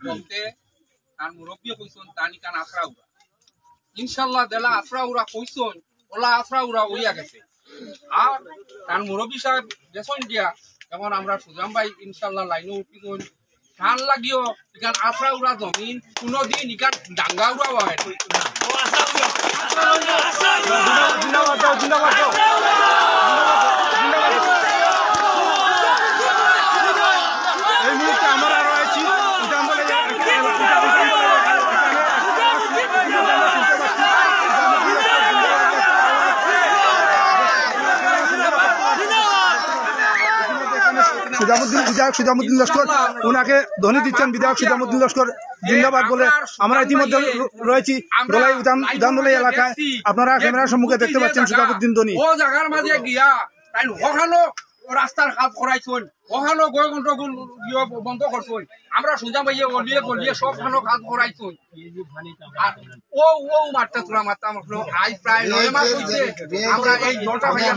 বলতে তার মুরব্বী কইছেন তানি কান আফরা উড়া ইনশাআল্লাহ দেলা আফরা উড়া কইছেন ওলা আফরা উড়া হইয়া গেছে আর তার মুরব্বী সাহেব গেছেন দিয়া যেমন আমরা সুজাম ভাই ইনশাআল্লাহ লাইনে উঠিছেন ধান লাগিও ইকান আফরা উড়া জমিন কোনদিন ইকান ডাঙ্গা উড়া হয় বিধায়ক সুজামুদ্দিন লস্কর ওনাকে ধ্বনি দিচ্ছেন। বিধায়ক সুজামুদ্দিন লস্কর জিন্দাবাদ বলে আমরা ইতিমধ্যে রয়েছি দোলাই উদানদোলাই এলাকায়। আপনারা ক্যামেরার সম্মুখে দেখতে পাচ্ছেন সুজামুদ্দিন ধ্বনি। ও জায়গার মাঝে গিয়া তাই ওখানো রাস্তার কাজ করাইছেন, ওখানো গয় গন্ডগোল বন্ধ করছেন। আমরা সুজাম ভাইয়া গলিয়ে গলিয়ে সব খানো কাজ করাইছেন। ও মারটা তোরা মারতাম আজ প্রায় 9 মাস হয়েছে আমরা এই জলটা ভাইয়া